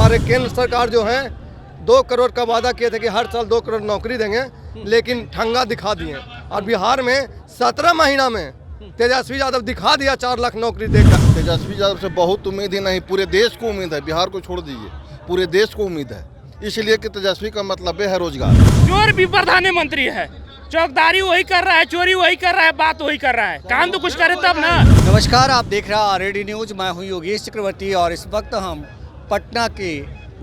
हमारे केंद्र सरकार जो है 2 करोड़ का वादा किए थे कि हर साल 2 करोड़ नौकरी देंगे, लेकिन ठंगा दिखा दिए। और बिहार में 17 महीना में तेजस्वी यादव दिखा दिया 4 लाख नौकरी देकर। तेजस्वी यादव से बहुत उम्मीद ही नहीं, पूरे देश को उम्मीद है। बिहार को छोड़ दीजिए, पूरे देश को उम्मीद है, इसलिए कि तेजस्वी का मतलब है रोजगार। चोर भी प्रधानमंत्री है, चौकदारी वही कर रहा है, चोरी वही कर रहा है, बात वही कर रहा है, काम तो कुछ करे तब ना। नमस्कार, आप देख रहे हैं आरएडी न्यूज। मैं हूं योगेश चक्रवर्ती और इस वक्त हम पटना के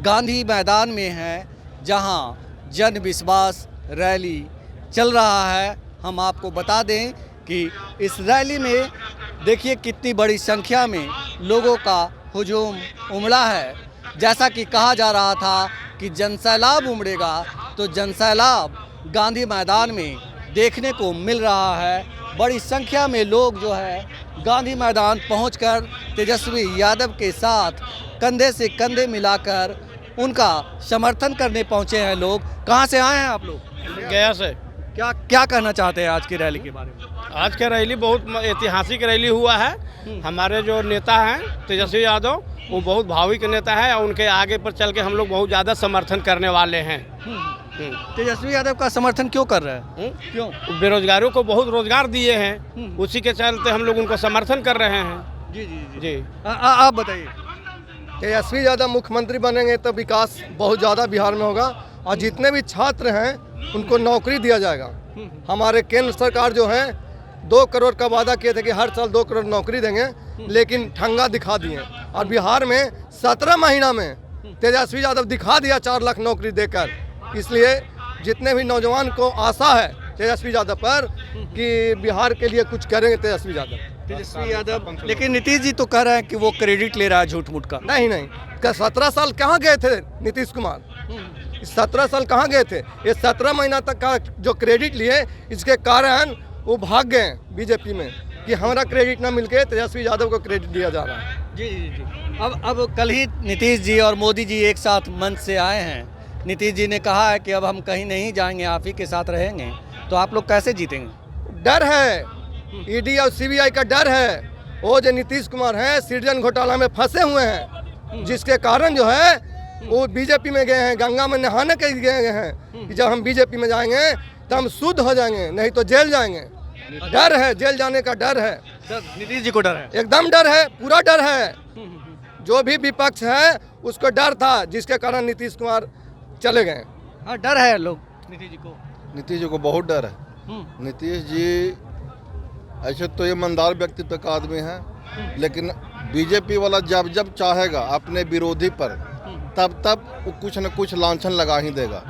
गांधी मैदान में हैं, जहां जन विश्वास रैली चल रहा है। हम आपको बता दें कि इस रैली में देखिए कितनी बड़ी संख्या में लोगों का हुजूम उमड़ा है। जैसा कि कहा जा रहा था कि जनसैलाब उमड़ेगा, तो जनसैलाब गांधी मैदान में देखने को मिल रहा है। बड़ी संख्या में लोग जो है गांधी मैदान पहुंचकर तेजस्वी यादव के साथ कंधे से कंधे मिलाकर उनका समर्थन करने पहुंचे हैं। लोग कहां से आए हैं आप लोग? गया से। क्या क्या कहना चाहते हैं आज की रैली के बारे में? आज का रैली बहुत ऐतिहासिक रैली हुआ है। हमारे जो नेता हैं तेजस्वी यादव, वो बहुत भावुक नेता है और उनके आगे पर चल के हम लोग बहुत ज़्यादा समर्थन करने वाले हैं। तेजस्वी यादव का समर्थन क्यों कर रहे हैं? क्यों? बेरोजगारों को बहुत रोजगार दिए हैं, उसी के चलते हम लोग उनको समर्थन कर रहे हैं। जी जी जी आप बताइए। तेजस्वी यादव मुख्यमंत्री बनेंगे तो विकास बहुत ज़्यादा बिहार में होगा, और जितने भी छात्र हैं उनको नौकरी दिया जाएगा। हमारे केंद्र सरकार जो है 2 करोड़ का वादा किए थे कि हर साल 2 करोड़ नौकरी देंगे, लेकिन ठंगा दिखा दिए। और बिहार में 17 महीना में तेजस्वी यादव दिखा दिया 4 लाख नौकरी देकर। इसलिए जितने भी नौजवान को आशा है तेजस्वी यादव पर कि बिहार के लिए कुछ करेंगे तेजस्वी यादव। लेकिन नीतीश जी तो कह रहे हैं कि वो क्रेडिट ले रहा है झूठ मूठ का। नहीं, 17 साल कहाँ गए थे नीतीश कुमार? 17 साल कहाँ गए थे? ये 17 महीना तक का जो क्रेडिट लिए, इसके कारण वो भाग गए बीजेपी में कि हमारा क्रेडिट ना मिलके तेजस्वी यादव को क्रेडिट दिया जा रहा है। जी जी जी। अब कल ही नीतीश जी और मोदी जी एक साथ मंच से आए हैं। नीतीश जी ने कहा है कि अब हम कहीं नहीं जाएंगे, आप ही के साथ रहेंगे। तो आप लोग कैसे जीतेंगे? डर है, ईडी और सीबीआई का डर है। वो जो नीतीश कुमार हैं सृजन घोटाला में फंसे हुए हैं, जिसके कारण जो है वो बीजेपी में गए हैं, गंगा में नहाने के लिए गए हैं कि जब हम बीजेपी में जाएंगे तो हम शुद्ध हो जाएंगे, नहीं तो जेल जाएंगे। डर है, जेल जाने का डर है। नीतीश जी को डर है? एकदम डर है, पूरा डर है। जो भी विपक्ष है उसको डर था, जिसके कारण नीतीश कुमार चले गए। हाँ, डर है लोग नीतीश जी को। नीतीश जी को बहुत डर है। नीतीश जी ऐसे तो ईमानदार व्यक्तित्व का आदमी है, लेकिन बीजेपी वाला जब जब चाहेगा अपने विरोधी पर, तब तब वो कुछ न कुछ लांछन लगा ही देगा।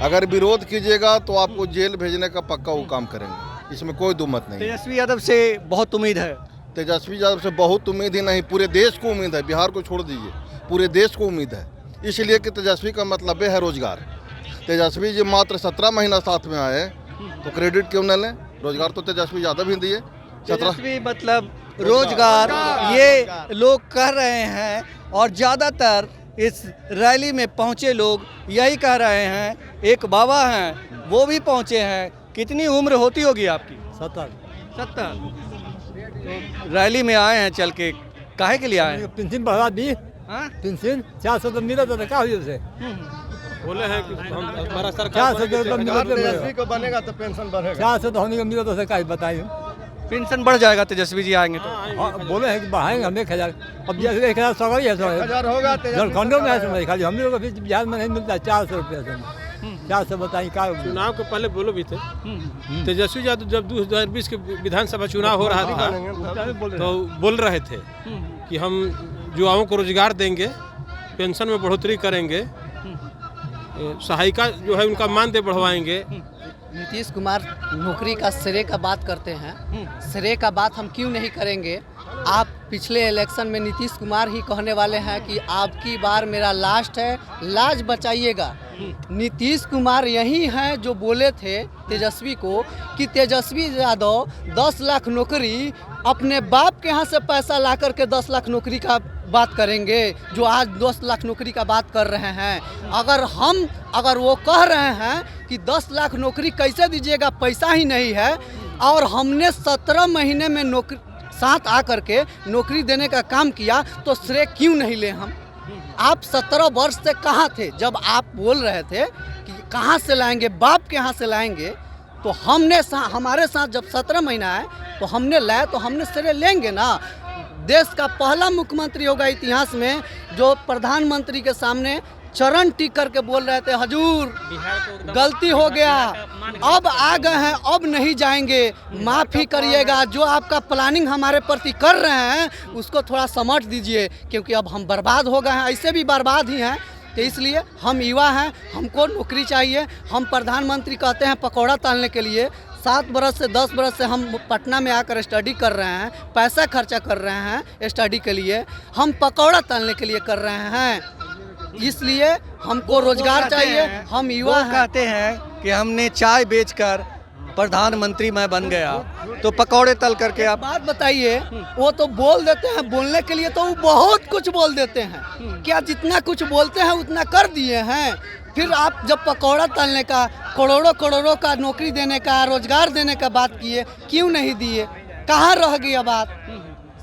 अगर विरोध कीजिएगा तो आपको जेल भेजने का पक्का वो काम करेंगे, इसमें कोई दो मत नहीं। तेजस्वी यादव से बहुत उम्मीद है। तेजस्वी यादव से बहुत उम्मीद ही नहीं, पूरे देश को उम्मीद है। बिहार को छोड़ दीजिए, पूरे देश को उम्मीद है, इसलिए कि तेजस्वी का मतलब है रोजगार। तेजस्वी जी मात्र 17 महीना साथ में आए तो क्रेडिट क्यों न लें? रोजगार तो तेजस्वी यादव ही दिए। तेजस्वी मतलब रोजगार, ये लोग कह रहे हैं। और ज़्यादातर इस रैली में पहुंचे लोग यही कह रहे हैं। एक बाबा हैं, वो भी पहुंचे हैं। कितनी उम्र होती होगी आपकी? 70। तो रैली में आए हैं चल के, काहे के लिए आए हैं? पेंशन बढ़ा दी। हाँ? पेंशन 400 तो मिला था, क्या हुई उसे? बोले हैं कि हमारा सरकार 400 तो मिला तेजस्वी को बनेगा तो पेंशन बढ़ेगा। 400 तो होने का मिला तो क्या बताइए? पेंशन बढ़ जाएगा तेजस्वी जी आएंगे तो। हाँ, बोले हैं कि बढ़ाएंगे हम 1000। अब 1000 सवारी है, 1000 होगा झारखंडों में है समझ, खाली हम लोग को बिहार में नहीं मिलता 400 रुपये से। 400 बताइए क्या? चुनाव के पहले बोलो भी थे तेजस्वी यादव, जब 2020 के विधानसभा चुनाव हो रहा था तो बोल रहे थे कि हम युवाओं को रोजगार देंगे, पेंशन में बढ़ोतरी करेंगे, सहायिका जो है उनका मानदेय बढ़वाएंगे। नीतीश कुमार नौकरी का श्रेय का बात करते हैं। श्रेय का बात हम क्यों नहीं करेंगे? आप पिछले इलेक्शन में नीतीश कुमार ही कहने वाले हैं कि आपकी बार मेरा लास्ट है, लाज बचाइएगा। नीतीश कुमार यही हैं जो बोले थे तेजस्वी को कि तेजस्वी यादव 10 लाख नौकरी अपने बाप के यहाँ से पैसा ला करके 10 लाख नौकरी का बात करेंगे, जो आज 10 लाख नौकरी का बात कर रहे हैं। अगर वो कह रहे हैं कि 10 लाख नौकरी कैसे दीजिएगा, पैसा ही नहीं है, और हमने 17 महीने में नौकरी साथ आकर के नौकरी देने का काम किया, तो श्रेय क्यों नहीं ले हम? आप 17 वर्ष से कहाँ थे जब आप बोल रहे थे कि कहाँ से लाएंगे, बाप के यहाँ से लाएंगे? तो हमारे साथ जब 17 महीना है तो हमने लाया, तो हमने सिरे लेंगे ना। देश का पहला मुख्यमंत्री होगा इतिहास में जो प्रधानमंत्री के सामने चरण टिक करके बोल रहे थे, हजूर गलती हो गया, अब आ गए हैं, अब नहीं जाएंगे, माफ़ी करिएगा, जो आपका प्लानिंग हमारे प्रति कर रहे हैं उसको थोड़ा समझ दीजिए, क्योंकि अब हम बर्बाद हो गए हैं, ऐसे भी बर्बाद ही हैं। तो इसलिए हम युवा हैं, हमको नौकरी चाहिए। हम प्रधानमंत्री कहते हैं पकौड़ा तलने के लिए 7 बरस से 10 बरस से हम पटना में आकर स्टडी कर रहे हैं, पैसा खर्चा कर रहे हैं स्टडी के लिए, हम पकौड़ा तलने के लिए कर रहे हैं। इसलिए हमको रोजगार चाहिए। हम युवा हैं। कहते हैं कि हमने चाय बेचकर प्रधानमंत्री मैं बन गया, तो पकौड़े तल करके आप बात बताइए। वो तो बोल देते हैं, बोलने के लिए तो वो बहुत कुछ बोल देते हैं, क्या जितना कुछ बोलते हैं उतना कर दिए हैं? फिर आप जब पकौड़ा तलने का, करोड़ों का नौकरी देने का, रोजगार देने का बात किए, क्यों नहीं दिए? कहाँ रह गई बात?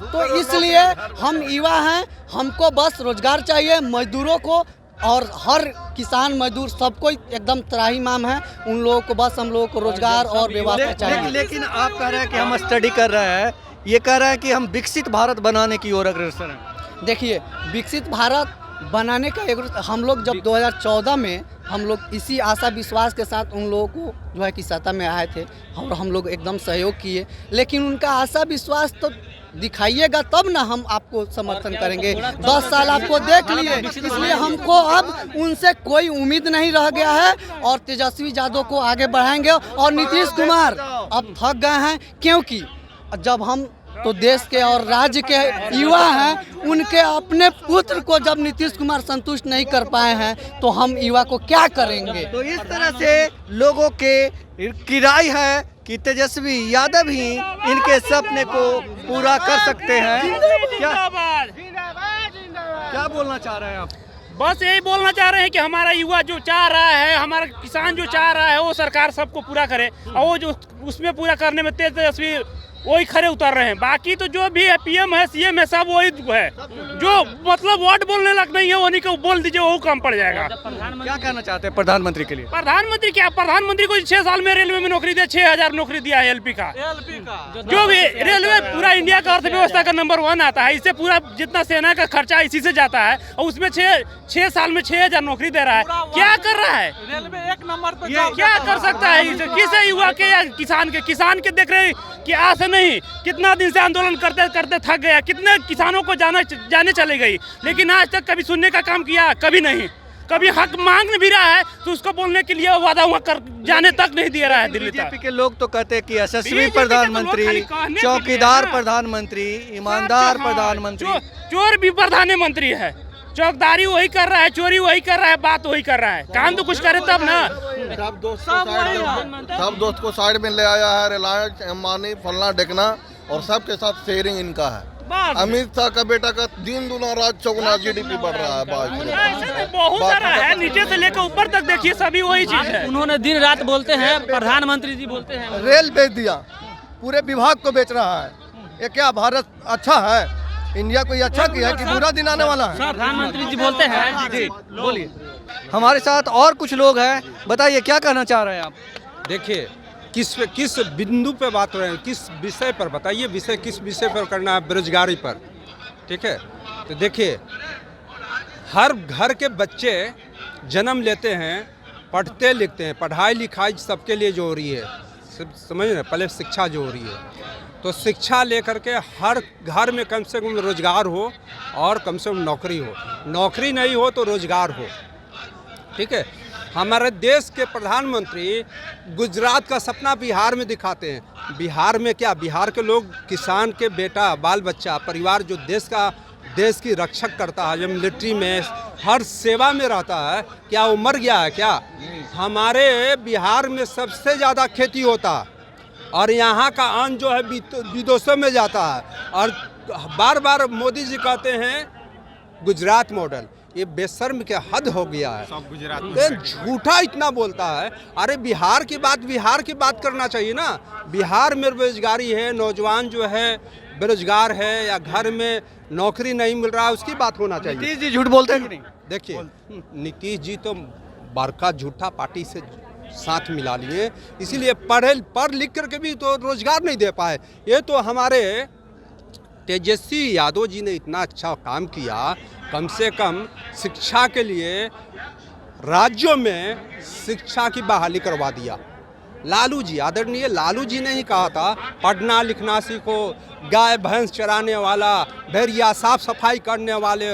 तो इसलिए हम युवा हैं, हमको बस रोजगार चाहिए, मजदूरों को, और हर किसान मजदूर सबको एकदम त्राहिमाम है, उन लोगों को बस हम लोगों को रोजगार और व्यवस्था चाहिए। लेकिन आप कह रहे हैं कि हम स्टडी कर रहे हैं, ये कह रहे हैं कि हम विकसित भारत बनाने की ओर अग्रसर हैं। देखिए, विकसित भारत बनाने का एक, हम लोग जब 2014 में हम लोग इसी आशा विश्वास के साथ उन लोगों को जो है कि सत्ता में आए थे और हम लोग एकदम सहयोग किए, लेकिन उनका आशा विश्वास तो दिखाइएगा तब ना हम आपको समर्थन करेंगे। 10 साल आपको देख लिए, इसलिए हमको अब उनसे कोई उम्मीद नहीं रह गया है और तेजस्वी यादव को आगे बढ़ाएंगे। और नीतीश कुमार अब थक गए हैं, क्योंकि जब हम तो देश के और राज्य के युवा हैं, उनके अपने पुत्र को जब नीतीश कुमार संतुष्ट नहीं कर पाए हैं तो हम युवा को क्या करेंगे? तो इस तरह से लोगों की राय है कि तेजस्वी यादव ही इनके सपने को पूरा कर सकते हैं। क्या बोलना चाह रहे हैं आप? बस यही बोलना चाह रहे हैं कि हमारा युवा जो चाह रहा है, हमारा किसान जो चाह रहा है, वो सरकार सबको पूरा करे, और वो जो उसमें पूरा करने में तेजस्वी वही खड़े उतर रहे हैं। बाकी तो जो भी है, पीएम है, सीएम है, सब वही है। जो मतलब वर्ड बोलने लग नहीं है, उन्हीं को बोल दीजिए, वो कम पड़ जाएगा। क्या कहना चाहते हैं प्रधानमंत्री के लिए? प्रधानमंत्री क्या, प्रधानमंत्री को 6 साल में रेलवे में नौकरी दिया, 6000 नौकरी दिया है एलपी का। जो भी रेलवे पूरा इंडिया का अर्थव्यवस्था का नंबर 1 आता है, इससे पूरा जितना सेना का खर्चा इसी से जाता है, और उसमें 6 साल में 6000 नौकरी दे रहा है। क्या कर रहा है रेलवे 1 नंबर पे? क्या कर सकता है इसे? किस युवा के या किसान के देख रहे कि आज नहीं, कितना दिन से आंदोलन करते करते थक गया, कितने किसानों को जाने चले गई, लेकिन आज तक कभी सुनने का काम किया? कभी नहीं। कभी हक मांग भी रहा है तो उसको बोलने के लिए वादा हुआ कर जाने तक नहीं दे रहा है दिल्ली तक। बीजेपी के लोग तो कहते हैं कि यशस्वी प्रधानमंत्री, चौकीदार प्रधानमंत्री, ईमानदार प्रधानमंत्री। चोर भी प्रधानमंत्री है, चौकदारी वही कर रहा है, चोरी वही कर रहा है, बात वही कर रहा है, काम तो कुछ करे तब ना। सब दोस्त को साइड में ले आया है, रिलायंस, अंबानी, फलना ढेकना, और सबके साथ शेयरिंग इनका है। अमित शाह का बेटा का दिन दुना रात चौगुना जीडीपी बढ़ रहा है। बहुत सारा है, नीचे से लेकर ऊपर तक देखिए, सभी वही चीज है। उन्होंने दिन रात बोलते हैं, प्रधानमंत्री जी बोलते हैं रेल बेच दिया, पूरे विभाग को बेच रहा है। ये क्या भारत अच्छा है? इंडिया कोई अच्छा किया है कि बुरा दिन आने वाला है? प्रधानमंत्री जी बोलते हैं। जी बोलिए। हमारे साथ और कुछ लोग हैं, बताइए क्या कहना चाह रहे हैं आप? देखिए, किस बिंदु पे बात हो रहे हैं, किस विषय पर बताइए, विषय किस विषय पर करना है? बेरोजगारी पर, ठीक है। तो देखिए, हर घर के बच्चे जन्म लेते हैं, पढ़ते लिखते हैं, पढ़ाई लिखाई सबके लिए जो हो रही है, सब समझ रहे, पहले शिक्षा जो हो रही है, तो शिक्षा लेकर के हर घर में कम से कम रोजगार हो और कम से कम नौकरी हो। नौकरी नहीं हो तो रोजगार हो, ठीक है। हमारे देश के प्रधानमंत्री गुजरात का सपना बिहार में दिखाते हैं। बिहार में क्या, बिहार के लोग, किसान के बेटा, बाल बच्चा, परिवार जो देश की रक्षक करता है, जो मिलिट्री में हर सेवा में रहता है, क्या वो मर गया है क्या? हमारे बिहार में सबसे ज़्यादा खेती होता है और यहाँ का अन्न जो है विदेशों में जाता है, और बार बार मोदी जी कहते हैं गुजरात मॉडल। ये बेशर्म के हद हो गया है, सब गुजरात झूठा इतना बोलता है। अरे बिहार की बात करना चाहिए ना। बिहार में बेरोजगारी है, नौजवान जो है बेरोजगार है या घर में नौकरी नहीं मिल रहा है, उसकी बात होना चाहिए। नीतीश जी झूठ बोलते हैं कि नहीं? देखिए, नीतीश जी तो बड़का झूठा पार्टी से साथ मिला लिए, इसीलिए पढ़ लिख करके भी तो रोजगार नहीं दे पाए। ये तो हमारे तेजस्वी यादव जी ने इतना अच्छा काम किया, कम से कम शिक्षा के लिए राज्यों में शिक्षा की बहाली करवा दिया। लालू जी, आदरणीय लालू जी ने ही कहा था पढ़ना लिखना सीखो, गाय भैंस चराने वाला, भेड़िया साफ सफाई करने वाले,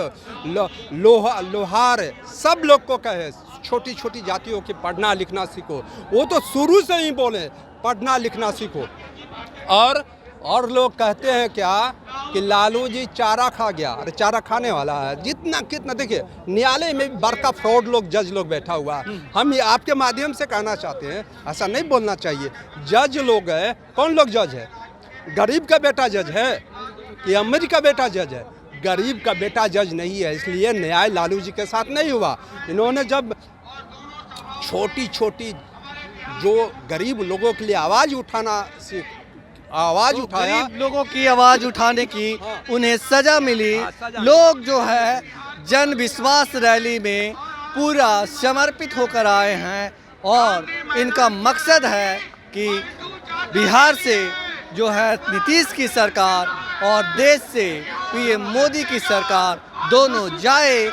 लोहार, सब लोग को कहे छोटी छोटी जातियों के पढ़ना लिखना सीखो। वो तो शुरू से ही बोले पढ़ना लिखना सीखो। और लोग कहते हैं क्या कि लालू जी चारा खा गया। अरे चारा खाने वाला है जितना कितना। देखिए, न्यायालय में भी बड़का फ्रॉड लोग, जज लोग बैठा हुआ है। हम ये आपके माध्यम से कहना चाहते हैं, ऐसा नहीं बोलना चाहिए। जज लोग है, कौन लोग जज है? गरीब का बेटा जज है कि अमीर का बेटा जज है? गरीब का बेटा जज नहीं है, इसलिए न्याय लालू जी के साथ नहीं हुआ। इन्होंने जब छोटी छोटी जो गरीब लोगों के लिए आवाज़ उठाया, गरीब लोगों की आवाज़ उठाने की उन्हें सजा मिली। सजा लोग जो है जन विश्वास रैली में पूरा समर्पित होकर आए हैं और इनका मकसद है कि बिहार से जो है नीतीश की सरकार और देश से पीएम मोदी की सरकार दोनों जाए,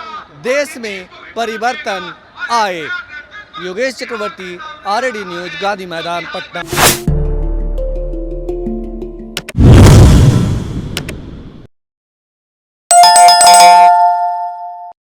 देश में परिवर्तन आए। योगेश चक्रवर्ती, RAD न्यूज़, गांधी मैदान, पटना।